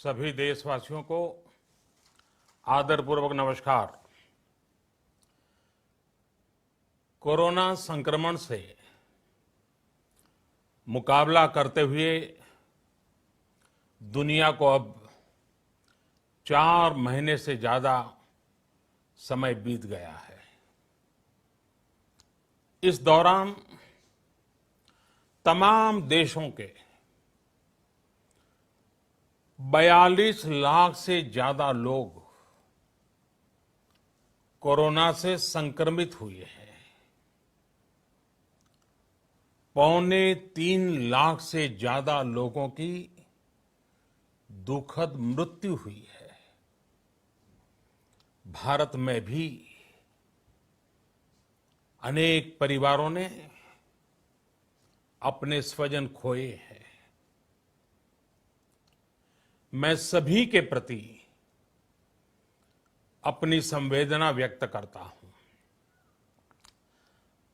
सभी देशवासियों को आदरपूर्वक नमस्कार। कोरोना संक्रमण से मुकाबला करते हुए दुनिया को अब 4 महीने से ज्यादा समय बीत गया है। इस दौरान तमाम देशों के 42 लाख से ज्यादा लोग कोरोना से संक्रमित हुए हैं। 2.25 लाख से ज्यादा लोगों की दुखद मृत्यु हुई है। भारत में भी अनेक परिवारों ने अपने स्वजन खोए हैं। मैं सभी के प्रति अपनी संवेदना व्यक्त करता हूं।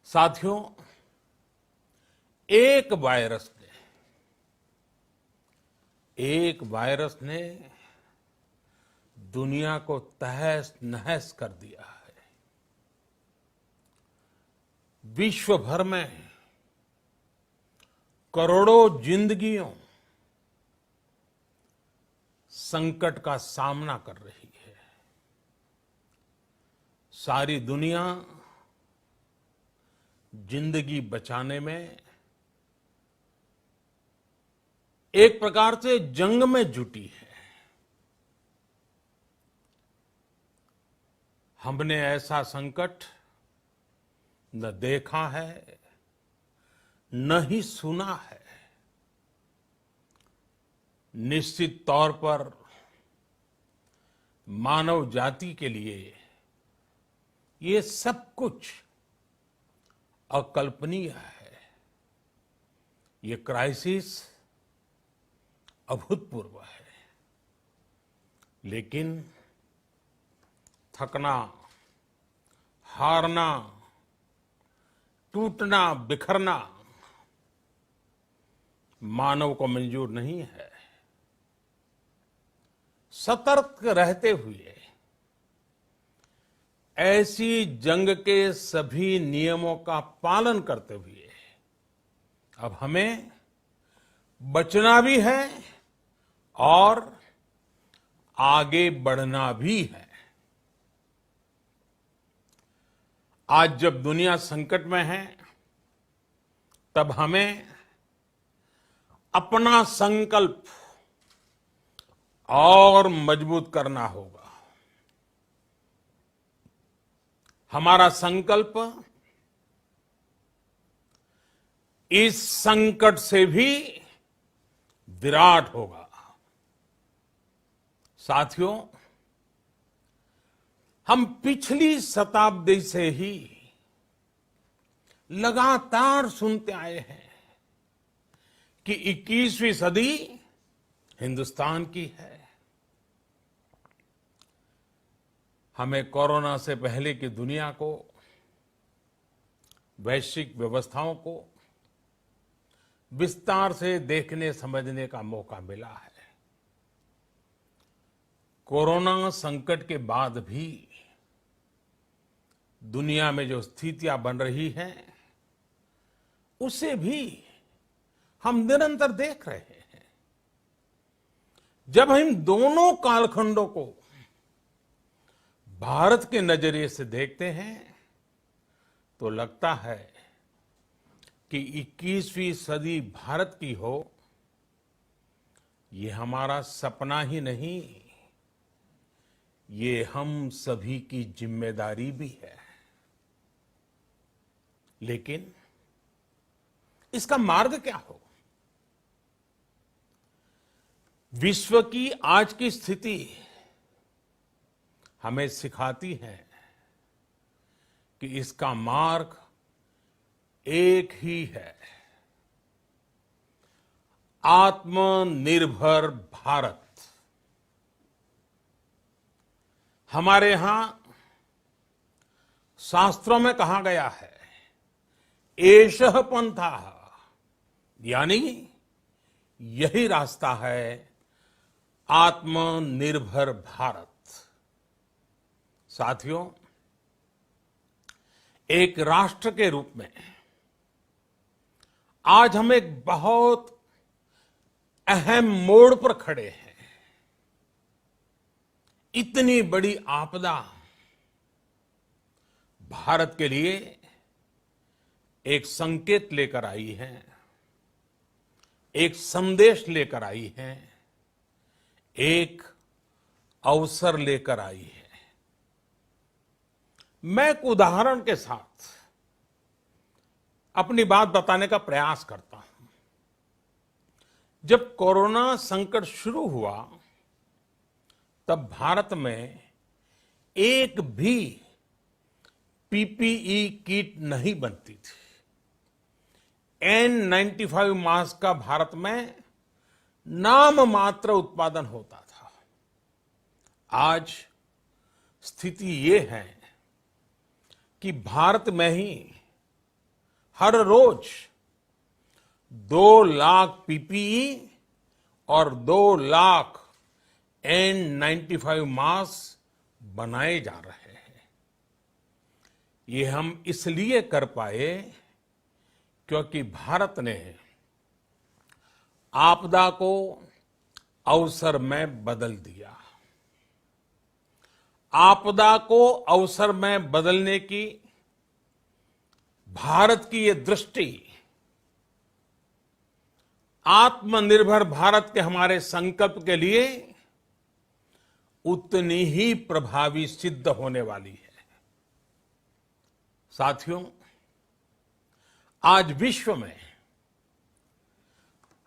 साथियों, एक वायरस ने दुनिया को तहस नहस कर दिया है। विश्व भर में करोड़ों जिंदगियों संकट का सामना कर रही है। सारी दुनिया जिंदगी बचाने में एक प्रकार से जंग में जुटी है। हमने ऐसा संकट न देखा है, न ही सुना है। निश्चित तौर पर मानव जाति के लिए ये सब कुछ अकल्पनीय है। ये क्राइसिस अभूतपूर्व है। लेकिन थकना, हारना, टूटना, बिखरना मानव को मंजूर नहीं है। सतर्क रहते हुए ऐसी जंग के सभी नियमों का पालन करते हुए अब हमें बचना भी है और आगे बढ़ना भी है। आज जब दुनिया संकट में है, तब हमें अपना संकल्प और मजबूत करना होगा। हमारा संकल्प इस संकट से भी विराट होगा। साथियों, हम पिछली शताब्दी से ही लगातार सुनते आए हैं कि 21वीं सदी हिंदुस्तान की है। हमें कोरोना से पहले की दुनिया को, वैश्विक व्यवस्थाओं को विस्तार से देखने समझने का मौका मिला है। कोरोना संकट के बाद भी दुनिया में जो स्थितियां बन रही हैं, उसे भी हम निरंतर देख रहे हैं। जब हम दोनों कालखंडों को भारत के नजरिए से देखते हैं, तो लगता है कि 21वीं सदी भारत की हो, ये हमारा सपना ही नहीं, ये हम सभी की जिम्मेदारी भी है। लेकिन इसका मार्ग क्या हो? विश्व की आज की स्थिति हमें सिखाती है कि इसका मार्ग एक ही है, आत्मनिर्भर भारत। हमारे यहां शास्त्रों में कहा गया है, एषः पंथः, यानी यही रास्ता है आत्मनिर्भर भारत। साथियों, एक राष्ट्र के रूप में आज हम एक बहुत अहम मोड़ पर खड़े हैं। इतनी बड़ी आपदा भारत के लिए एक संकेत लेकर आई है, एक संदेश लेकर आई है, एक अवसर लेकर आई है। मैं एक उदाहरण के साथ अपनी बात बताने का प्रयास करता हूं। जब कोरोना संकट शुरू हुआ तब भारत में एक भी पीपीई किट नहीं बनती थी। N95 मास्क का भारत में नाम मात्र उत्पादन होता था। आज स्थिति ये है कि भारत में ही हर रोज 2 लाख पीपीई और 2 लाख N95 मास्क बनाए जा रहे हैं। ये हम इसलिए कर पाए क्योंकि भारत ने आपदा को अवसर में बदल दिया। आपदा को अवसर में बदलने की भारत की ये दृष्टि आत्मनिर्भर भारत के हमारे संकल्प के लिए उतनी ही प्रभावी सिद्ध होने वाली है। साथियों, आज विश्व में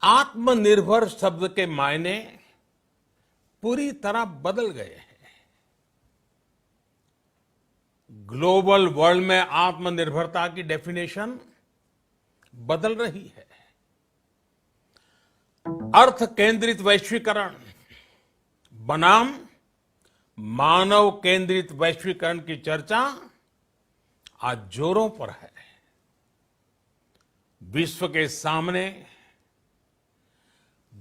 आत्मनिर्भर शब्द के मायने पूरी तरह बदल गए हैं। ग्लोबल वर्ल्ड में आत्मनिर्भरता की डेफिनेशन बदल रही है। अर्थ केंद्रित वैश्वीकरण बनाम मानव केंद्रित वैश्वीकरण की चर्चा आज जोरों पर है। विश्व के सामने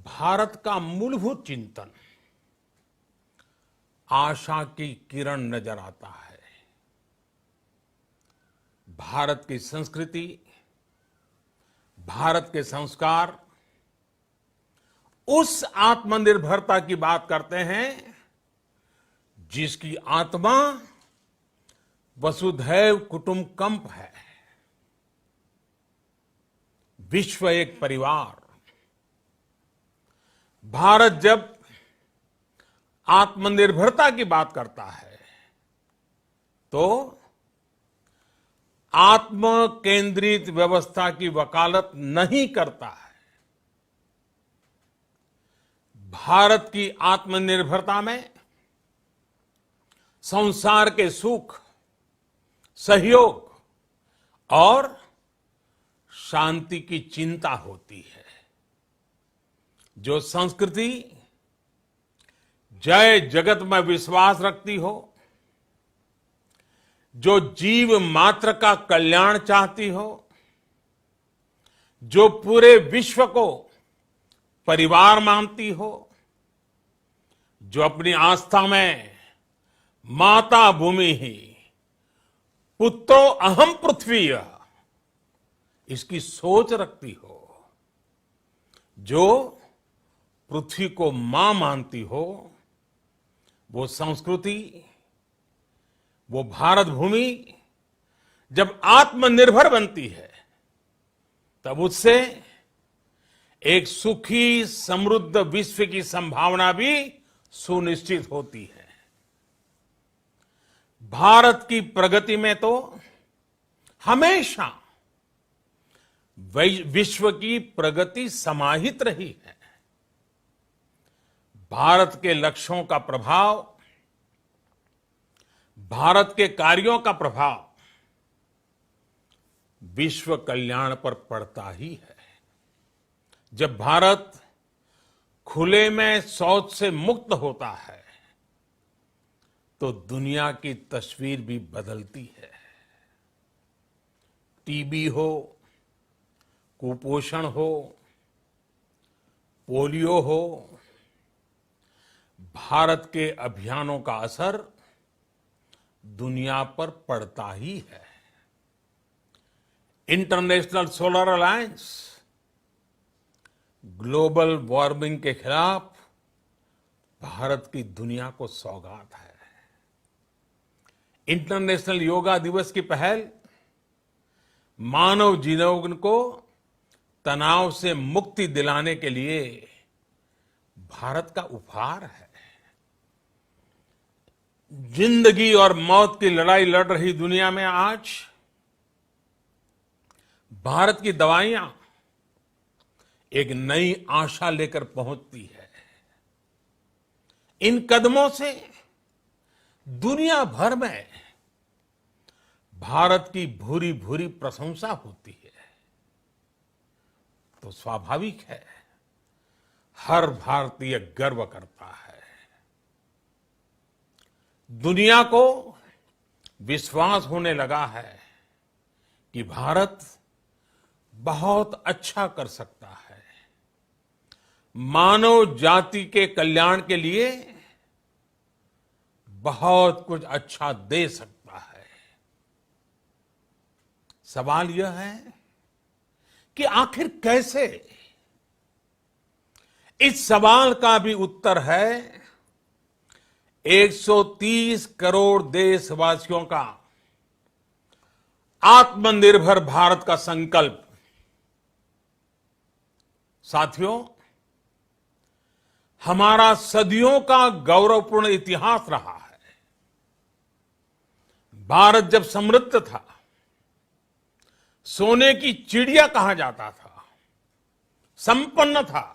भारत का मूलभूत चिंतन आशा की किरण नजर आता है। भारत की संस्कृति, भारत के संस्कार उस आत्मनिर्भरता की बात करते हैं जिसकी आत्मा वसुधैव कुटुंबकम है। विश्व एक परिवार। भारत जब आत्मनिर्भरता की बात करता है तो आत्म केंद्रित व्यवस्था की वकालत नहीं करता है। भारत की आत्मनिर्भरता में संसार के सुख, सहयोग और शांति की चिंता होती है। जो संस्कृति जय जगत में विश्वास रखती हो, जो जीव मात्र का कल्याण चाहती हो, जो पूरे विश्व को परिवार मानती हो, जो अपनी आस्था में माता भूमि ही पुत्रो अहम पृथ्वी इसकी सोच रखती हो, जो पृथ्वी को मां मानती हो, वो संस्कृति, वो भारत भूमि जब आत्मनिर्भर बनती है तब उससे एक सुखी समृद्ध विश्व की संभावना भी सुनिश्चित होती है। भारत की प्रगति में तो हमेशा विश्व की प्रगति समाहित रही है। भारत के लक्ष्यों का प्रभाव, भारत के कार्यों का प्रभाव विश्व कल्याण पर पड़ता ही है। जब भारत खुले में शौच से मुक्त होता है तो दुनिया की तस्वीर भी बदलती है। टीबी हो, कुपोषण हो, पोलियो हो, भारत के अभियानों का असर दुनिया पर पड़ता ही है। International solar alliance global warming के खिलाफ भारत की दुनिया को सौगात है। इंटरनेशनल योगा दिवस की पहल मानव जीवन को तनाव से मुक्ति दिलाने के लिए भारत का उपहार है। जिंदगी और मौत की लड़ाई लड़ रही दुनिया में आज भारत की दवाइयां एक नई आशा लेकर पहुंचती है। इन कदमों से दुनिया भर में भारत की भूरी भूरी प्रशंसा होती है। तो स्वाभाविक है, हर भारतीय गर्व करता है। दुनिया को विश्वास होने लगा है कि भारत बहुत अच्छा कर सकता है, मानव जाति के कल्याण के लिए बहुत कुछ अच्छा दे सकता है। सवाल यह है कि आखिर कैसे? इस सवाल का भी उत्तर है 130 करोड़ देशवासियों का आत्मनिर्भर भारत का संकल्प। साथियों, हमारा सदियों का गौरवपूर्ण इतिहास रहा है। भारत जब समृद्ध था, सोने की चिड़िया कहा जाता था, संपन्न था,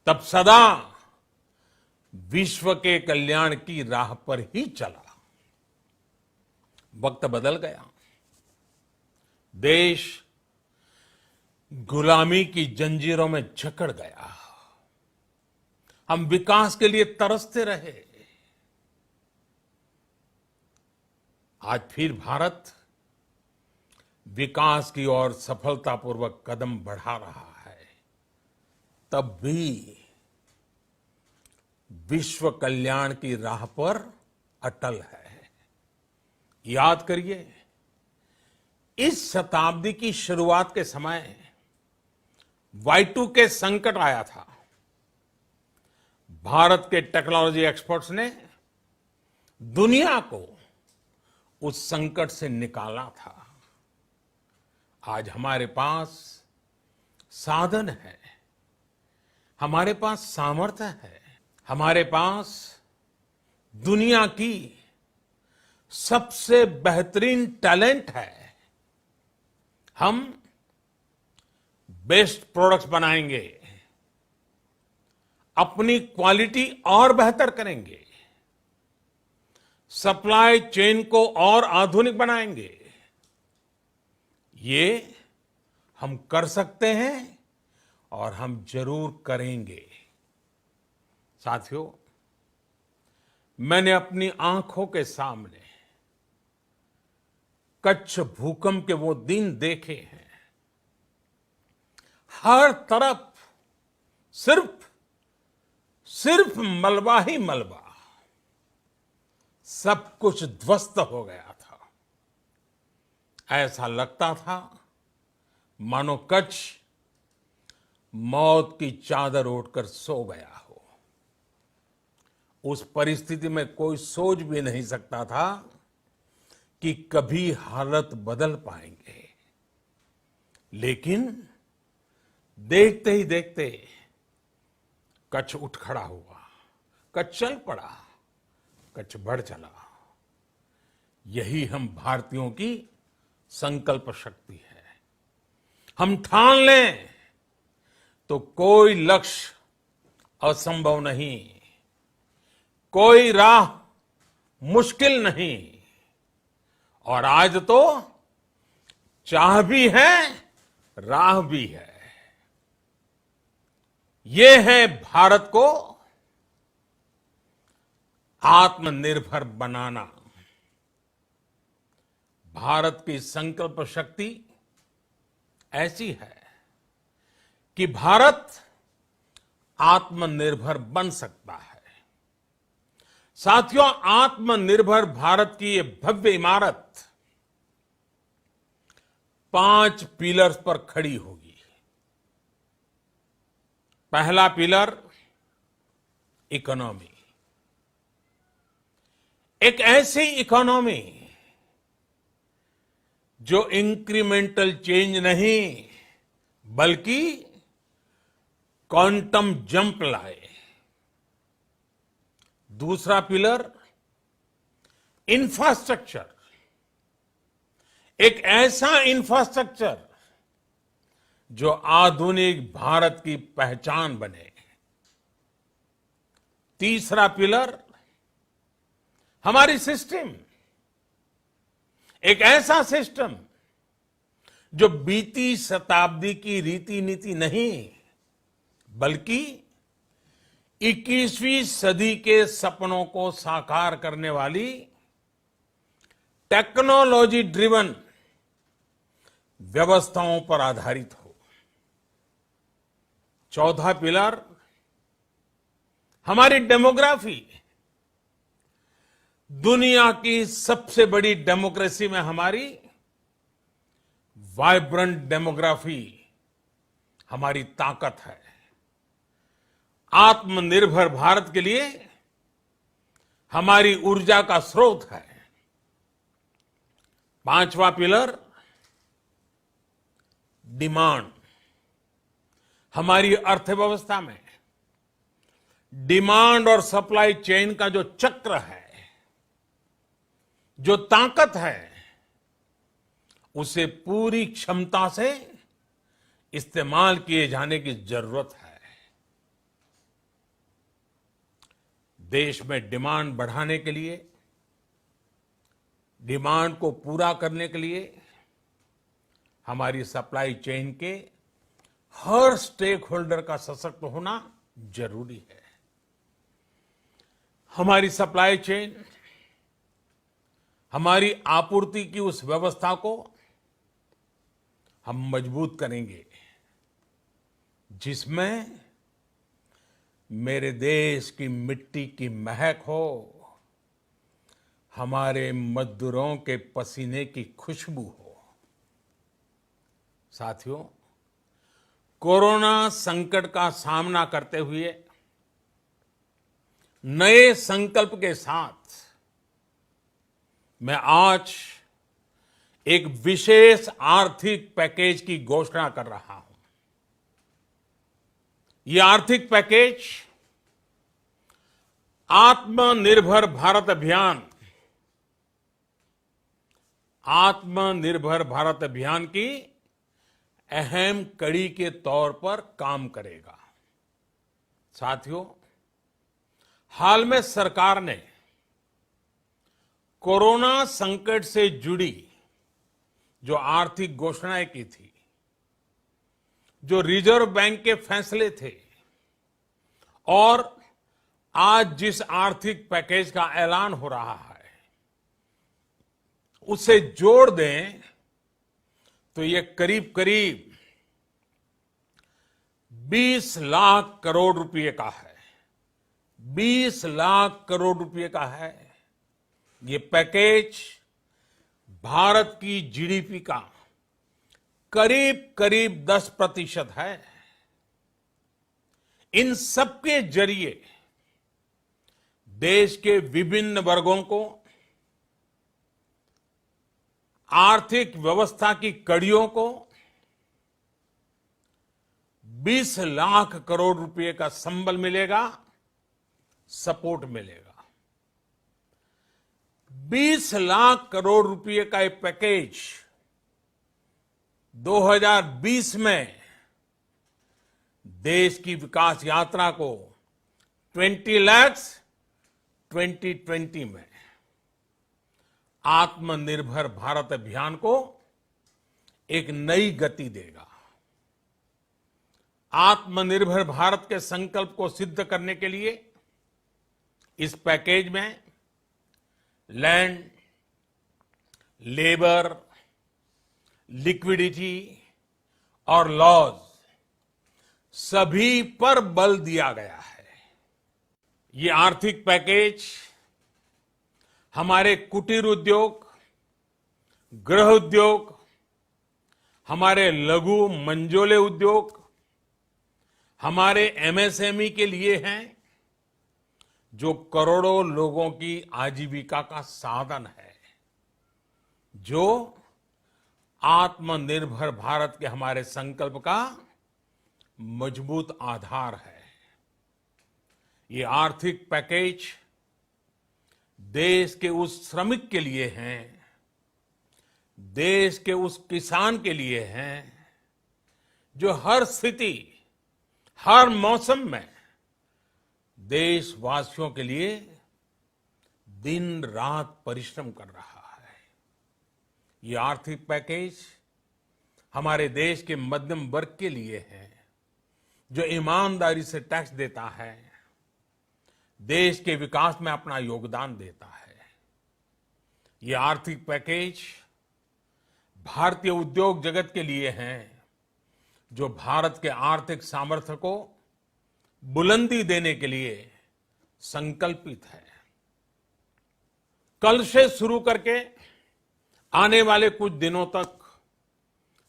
तब सदा विश्व के कल्याण की राह पर ही चला। वक्त बदल गया, देश गुलामी की जंजीरों में जकड़ गया। हम विकास के लिए तरसते रहे। आज फिर भारत विकास की ओर सफलतापूर्वक कदम बढ़ा रहा है। तब भी विश्व कल्याण की राह पर अटल है। याद करिए, इस शताब्दी की शुरुआत के समय Y2K संकट आया था। भारत के टेक्नोलॉजी एक्सपर्ट्स ने दुनिया को उस संकट से निकाला था। आज हमारे पास साधन है, हमारे पास सामर्थ्य है, हमारे पास दुनिया की सबसे बेहतरीन टैलेंट है। हम बेस्ट प्रोडक्ट्स बनाएंगे, अपनी क्वालिटी और बेहतर करेंगे, सप्लाई चेन को और आधुनिक बनाएंगे। ये हम कर सकते हैं और हम जरूर करेंगे। साथियों, मैंने अपनी आंखों के सामने कच्छ भूकंप के वो दिन देखे हैं। हर तरफ सिर्फ मलबा ही मलबा, सब कुछ ध्वस्त हो गया था। ऐसा लगता था मानो कच्छ मौत की चादर ओढ़कर सो गया हो। उस परिस्थिति में कोई सोच भी नहीं सकता था कि कभी हालत बदल पाएंगे। लेकिन देखते ही देखते कच्छ उठ खड़ा हुआ, कच्छ चल पड़ा, कच्छ बढ़ चला। यही हम भारतीयों की संकल्प शक्ति है। हम ठान लें तो कोई लक्ष्य असंभव नहीं, कोई राह मुश्किल नहीं। और आज तो चाह भी है, राह भी है। ये है भारत को आत्मनिर्भर बनाना। भारत की संकल्प शक्ति ऐसी है कि भारत आत्मनिर्भर बन सकता है। साथियों, आत्मनिर्भर भारत की ये भव्य इमारत 5 पिलर्स पर खड़ी होगी। पहला पिलर इकोनॉमी। एक ऐसी इकोनॉमी जो इंक्रीमेंटल चेंज नहीं बल्कि क्वांटम जंप लाए। दूसरा पिलर इंफ्रास्ट्रक्चर। एक ऐसा इंफ्रास्ट्रक्चर जो आधुनिक भारत की पहचान बने। तीसरा पिलर हमारी सिस्टम। एक ऐसा सिस्टम जो बीती शताब्दी की रीति नीति नहीं बल्कि 21वीं सदी के सपनों को साकार करने वाली टेक्नोलॉजी ड्रिवन व्यवस्थाओं पर आधारित हो। चौथा पिलर हमारी डेमोग्राफी। दुनिया की सबसे बड़ी डेमोक्रेसी में हमारी वाइब्रेंट डेमोग्राफी हमारी ताकत है। आत्मनिर्भर भारत के लिए हमारी ऊर्जा का स्रोत है। पांचवा पिलर डिमांड। हमारी अर्थव्यवस्था में डिमांड और सप्लाई चेन का जो चक्र है, जो ताकत है, उसे पूरी क्षमता से इस्तेमाल किए जाने की जरूरत है। देश में डिमांड बढ़ाने के लिए, डिमांड को पूरा करने के लिए हमारी सप्लाई चेन के हर स्टेक होल्डर का सशक्त होना जरूरी है। हमारी सप्लाई चेन, हमारी आपूर्ति की उस व्यवस्था को हम मजबूत करेंगे जिसमें मेरे देश की मिट्टी की महक हो, हमारे मजदूरों के पसीने की खुशबू हो। साथियों, कोरोना संकट का सामना करते हुए नए संकल्प के साथ मैं आज एक विशेष आर्थिक पैकेज की घोषणा कर रहा हूं। यह आर्थिक पैकेज आत्मनिर्भर भारत अभियान, आत्मनिर्भर भारत अभियान की अहम कड़ी के तौर पर काम करेगा। साथियों, हाल में सरकार ने कोरोना संकट से जुड़ी जो आर्थिक घोषणाएं की थी, जो रिजर्व बैंक के फैसले थे और आज जिस आर्थिक पैकेज का ऐलान हो रहा है, उसे जोड़ दें तो ये करीब करीब 20 लाख करोड़ रुपए का है। 20 लाख करोड़ रुपए का है। ये पैकेज भारत की जीडीपी का करीब करीब 10% है। इन सबके जरिए देश के विभिन्न वर्गों को आर्थिक व्यवस्था की कड़ियों को 20 लाख करोड़ रुपए का संबल मिलेगा, सपोर्ट मिलेगा। 20 लाख करोड़ रुपए का ये पैकेज 2020 में देश की विकास यात्रा को 20 लाख 2020 में आत्मनिर्भर भारत अभियान को एक नई गति देगा। आत्मनिर्भर भारत के संकल्प को सिद्ध करने के लिए इस पैकेज में लैंड, लेबर, लिक्विडिटी और लॉज सभी पर बल दिया गया है। ये आर्थिक पैकेज हमारे कुटीर उद्योग, गृह उद्योग, हमारे लघु मंझोले उद्योग, हमारे एमएसएमई के लिए हैं, जो करोड़ों लोगों की आजीविका का साधन है, जो आत्मनिर्भर भारत के हमारे संकल्प का मजबूत आधार है। ये आर्थिक पैकेज देश के उस श्रमिक के लिए हैं, देश के उस किसान के लिए हैं, जो हर स्थिति, हर मौसम में देशवासियों के लिए दिन रात परिश्रम कर रहा है। ये आर्थिक पैकेज हमारे देश के मध्यम वर्ग के लिए है, जो ईमानदारी से टैक्स देता है, देश के विकास में अपना योगदान देता है। ये आर्थिक पैकेज भारतीय उद्योग जगत के लिए है, जो भारत के आर्थिक सामर्थ्य को बुलंदी देने के लिए संकल्पित है। कल से शुरू करके आने वाले कुछ दिनों तक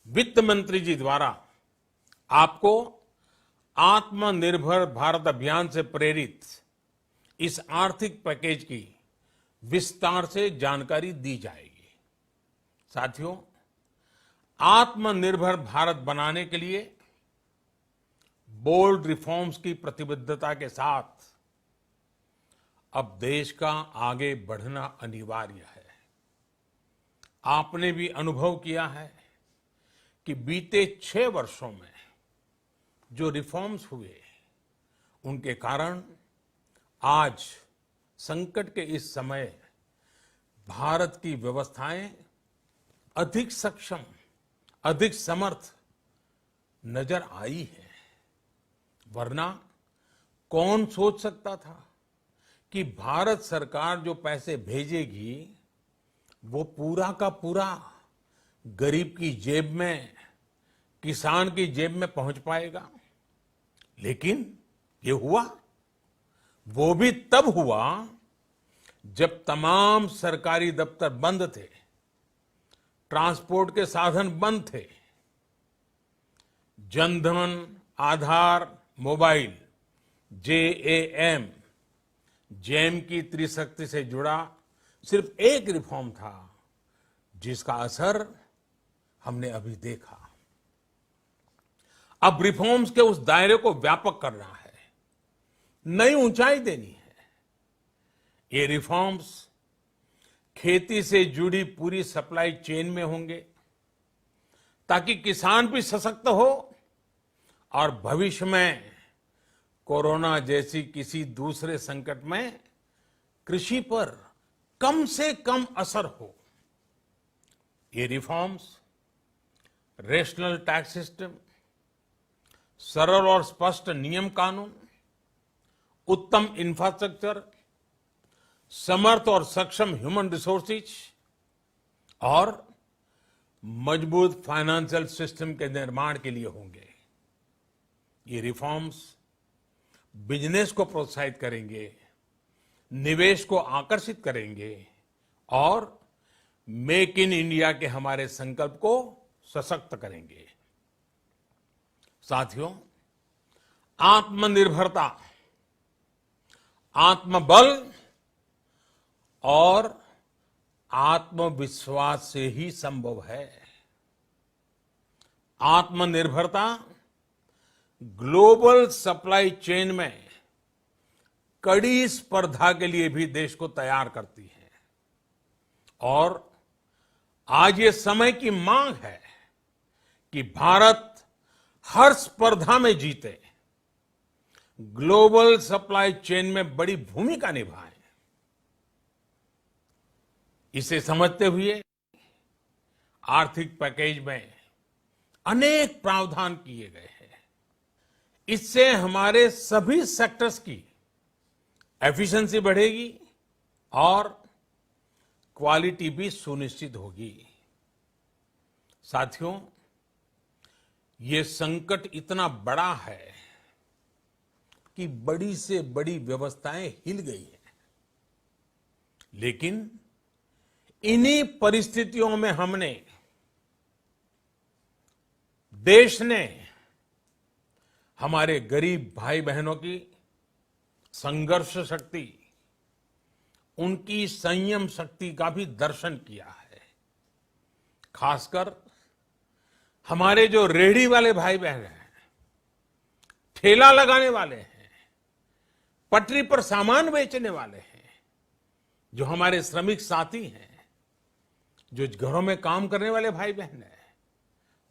वित्त मंत्री जी द्वारा आपको आत्मनिर्भर भारत अभियान से प्रेरित इस आर्थिक पैकेज की विस्तार से जानकारी दी जाएगी। साथियों, आत्मनिर्भर भारत बनाने के लिए बोल्ड रिफॉर्म्स की प्रतिबद्धता के साथ अब देश का आगे बढ़ना अनिवार्य है। आपने भी अनुभव किया है कि बीते 6 वर्षों में जो रिफॉर्म्स हुए, उनके कारण आज संकट के इस समय भारत की व्यवस्थाएं अधिक सक्षम, अधिक समर्थ नजर आई है। वरना कौन सोच सकता था कि भारत सरकार जो पैसे भेजेगी वो पूरा का पूरा गरीब की जेब में, किसान की जेब में पहुंच पाएगा। लेकिन ये हुआ, वो भी तब हुआ जब तमाम सरकारी दफ्तर बंद थे, ट्रांसपोर्ट के साधन बंद थे, जनधन, आधार, मोबाइल, जेम की त्रिशक्ति से जुड़ा सिर्फ एक रिफॉर्म था, जिसका असर हमने अभी देखा। अब रिफॉर्म्स के उस दायरे को व्यापक करना है, नई ऊंचाई देनी है। ये रिफॉर्म्स खेती से जुड़ी पूरी सप्लाई चेन में होंगे, ताकि किसान भी सशक्त हो और भविष्य में कोरोना जैसी किसी दूसरे संकट में कृषि पर कम से कम असर हो। ये रिफॉर्म्स रेशनल टैक्स सिस्टम, सरल और स्पष्ट नियम कानून, उत्तम इंफ्रास्ट्रक्चर, समर्थ और सक्षम ह्यूमन रिसोर्सेज और मजबूत फाइनेंशियल सिस्टम के निर्माण के लिए होंगे। ये रिफॉर्म्स बिजनेस को प्रोत्साहित करेंगे, निवेश को आकर्षित करेंगे और मेक इन इंडिया के हमारे संकल्प को सशक्त करेंगे। साथियों, आत्मनिर्भरता, आत्मबल और आत्मविश्वास से ही संभव है। आत्मनिर्भरता ग्लोबल सप्लाई चेन में कड़ी स्पर्धा के लिए भी देश को तैयार करती है और आज ये समय की मांग है कि भारत हर स्पर्धा में जीते, ग्लोबल सप्लाई चेन में बड़ी भूमिका निभाए। इसे समझते हुए आर्थिक पैकेज में अनेक प्रावधान किए गए हैं। इससे हमारे सभी सेक्टर्स की एफिशिएंसी बढ़ेगी और क्वालिटी भी सुनिश्चित होगी। साथियों, ये संकट इतना बड़ा है कि बड़ी से बड़ी व्यवस्थाएं हिल गई हैं। लेकिन इन्हीं परिस्थितियों में हमने, देश ने हमारे गरीब भाई बहनों की संघर्ष शक्ति, उनकी संयम शक्ति का भी दर्शन किया है। खासकर हमारे जो रेहड़ी वाले भाई बहन हैं, ठेला लगाने वाले हैं, पटरी पर सामान बेचने वाले हैं, जो हमारे श्रमिक साथी हैं, जो घरों में काम करने वाले भाई बहन हैं,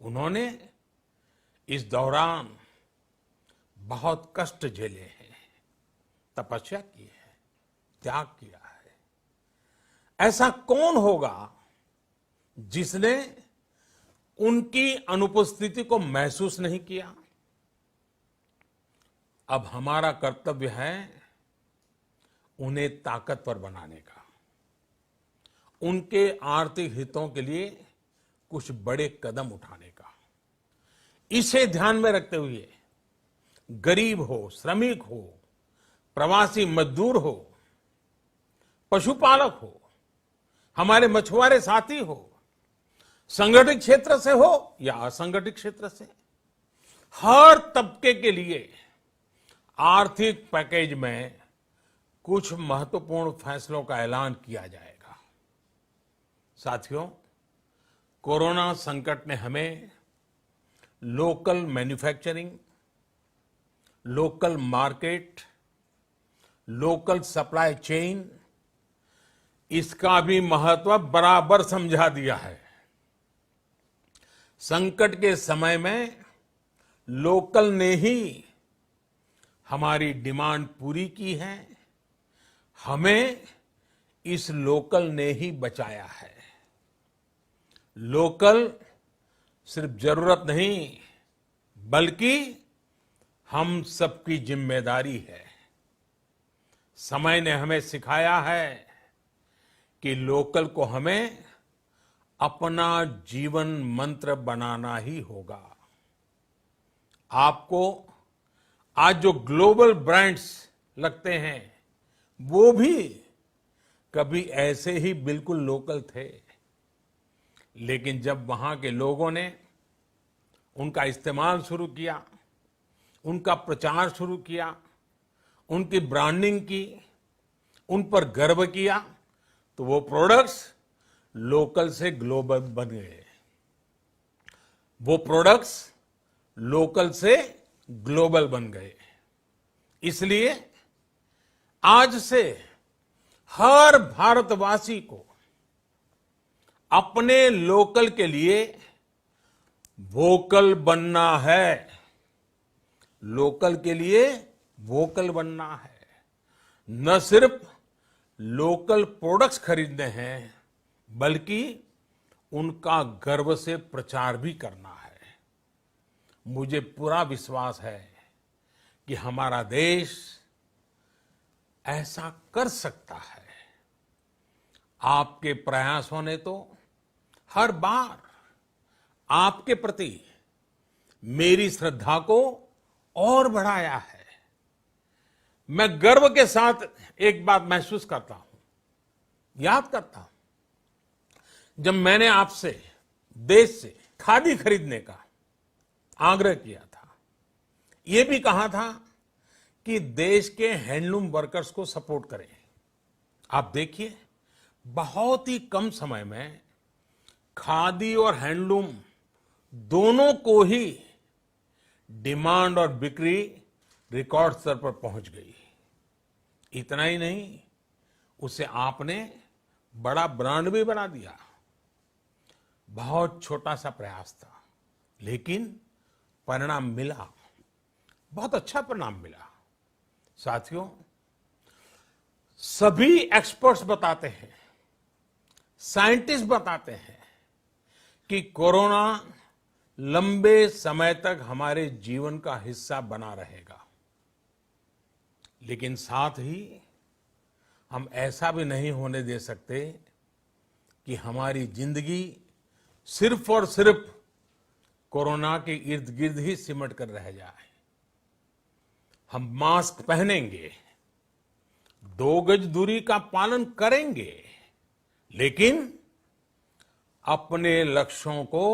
उन्होंने इस दौरान बहुत कष्ट झेले हैं, तपस्या की है, त्याग किया है। ऐसा कौन होगा जिसने उनकी अनुपस्थिति को महसूस नहीं किया? अब हमारा कर्तव्य है उन्हें ताकतवर बनाने का, उनके आर्थिक हितों के लिए कुछ बड़े कदम उठाने का। इसे ध्यान में रखते हुए गरीब हो, श्रमिक हो, प्रवासी मजदूर हो, पशुपालक हो, हमारे मछुआरे साथी हो, संगठित क्षेत्र से हो या असंगठित क्षेत्र से, हर तबके के लिए आर्थिक पैकेज में कुछ महत्वपूर्ण फैसलों का ऐलान किया जाएगा। साथियों, कोरोना संकट ने हमें local manufacturing, local market, local supply chain, इसका भी महत्व बराबर समझा दिया है। संकट के समय में लोकल ने ही हमारी डिमांड पूरी की है, हमें इस लोकल ने ही बचाया है। लोकल सिर्फ जरूरत नहीं, बल्कि हम सबकी जिम्मेदारी है। समय ने हमें सिखाया है कि लोकल को हमें अपना जीवन मंत्र बनाना ही होगा। आपको आज जो ग्लोबल ब्रांड्स लगते हैं, वो भी कभी ऐसे ही बिल्कुल लोकल थे, लेकिन जब वहां के लोगों ने उनका इस्तेमाल शुरू किया, उनका प्रचार शुरू किया, उनकी ब्रांडिंग की, उन पर गर्व किया, तो वो प्रोडक्ट्स लोकल से ग्लोबल बन गए। वो प्रोडक्ट्स लोकल से ग्लोबल बन गए। इसलिए आज से हर भारतवासी को अपने लोकल के लिए वोकल बनना है। लोकल के लिए वोकल बनना है। न सिर्फ लोकल प्रोडक्ट्स खरीदने हैं, बल्कि उनका गर्व से प्रचार भी करना है। मुझे पूरा विश्वास है कि हमारा देश ऐसा कर सकता है। आपके प्रयासों ने तो हर बार आपके प्रति मेरी श्रद्धा को और बढ़ाया है। मैं गर्व के साथ एक बात महसूस करता हूं, याद करता हूं, जब मैंने आपसे देश से खादी खरीदने का आग्रह किया था, यह भी कहा था कि देश के हैंडलूम वर्कर्स को सपोर्ट करें। आप देखिए, बहुत ही कम समय में खादी और हैंडलूम दोनों को ही डिमांड और बिक्री रिकॉर्ड स्तर पर पहुंच गई। इतना ही नहीं, उसे आपने बड़ा ब्रांड भी बना दिया। बहुत छोटा सा प्रयास था, लेकिन परिणाम मिला, बहुत अच्छा परिणाम मिला। साथियों, सभी एक्सपर्ट्स बताते हैं, साइंटिस्ट बताते हैं कि कोरोना लंबे समय तक हमारे जीवन का हिस्सा बना रहेगा। लेकिन साथ ही हम ऐसा भी नहीं होने दे सकते कि हमारी जिंदगी सिर्फ और सिर्फ कोरोना के इर्द गिर्द ही सिमट कर रह जाए। हम मास्क पहनेंगे, 2 गज दूरी का पालन करेंगे, लेकिन अपने लक्ष्यों को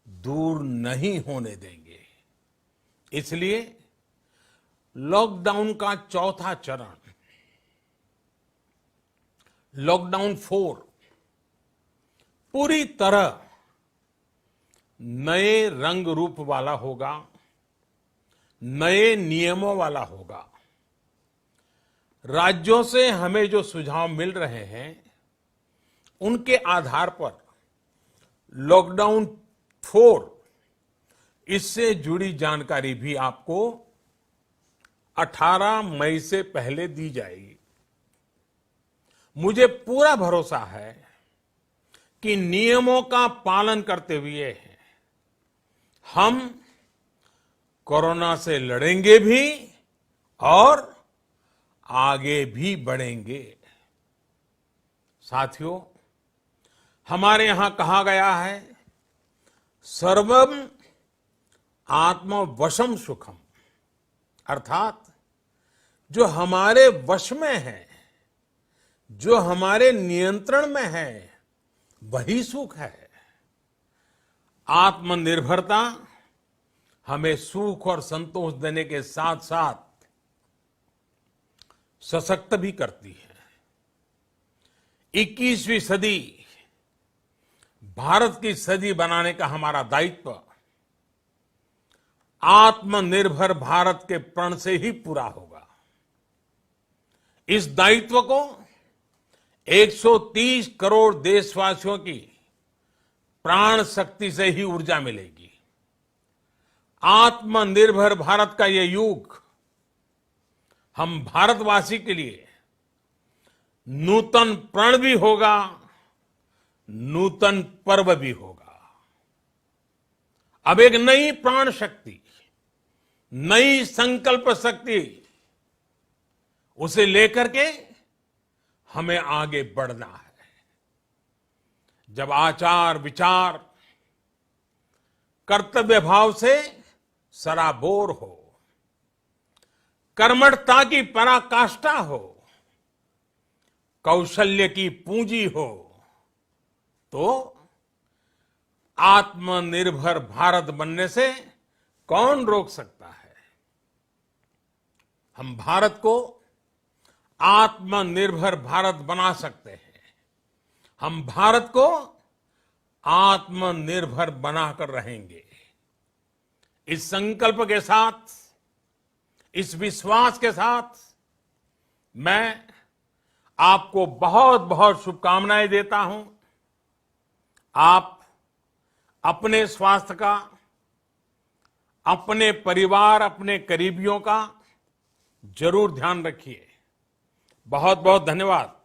दूर नहीं होने देंगे। इसलिए लॉकडाउन का चौथा चरण, लॉकडाउन 4, पूरी तरह नए रंग रूप वाला होगा, नए नियमों वाला होगा। राज्यों से हमें जो सुझाव मिल रहे हैं, उनके आधार पर लॉकडाउन 4, इससे जुड़ी जानकारी भी आपको 18 मई से पहले दी जाएगी। मुझे पूरा भरोसा है कि नियमों का पालन करते हुए हम कोरोना से लड़ेंगे भी और आगे भी बढ़ेंगे। साथियों, हमारे यहां कहा गया है, सर्वम आत्मवशम सुखम, अर्थात जो हमारे वश में है, जो हमारे नियंत्रण में है, वही सुख है। आत्मनिर्भरता हमें सुख और संतोष देने के साथ साथ सशक्त भी करती है। 21वीं सदी भारत की सदी बनाने का हमारा दायित्व आत्मनिर्भर भारत के प्रण से ही पूरा होगा। इस दायित्व को 130 करोड़ देशवासियों की प्राण शक्ति से ही ऊर्जा मिलेगी। आत्मनिर्भर भारत का ये युग हम भारतवासी के लिए नूतन प्रण भी होगा, नूतन पर्व भी होगा। अब एक नई प्राण शक्ति, नई संकल्प शक्ति, उसे लेकर के हमें आगे बढ़ना है। जब आचार विचार कर्तव्य भाव से सराबोर हो, कर्मठता की पराकाष्ठा हो, कौशल्य की पूंजी हो, तो आत्मनिर्भर भारत बनने से कौन रोक सकता है। हम भारत को आत्मनिर्भर भारत बना सकते हैं। हम भारत को आत्मनिर्भर बनाकर रहेंगे। इस संकल्प के साथ, इस विश्वास के साथ मैं आपको बहुत बहुत शुभकामनाएं देता हूं। आप अपने स्वास्थ्य का, अपने परिवार, अपने करीबियों का जरूर ध्यान रखिए। बहुत बहुत धन्यवाद।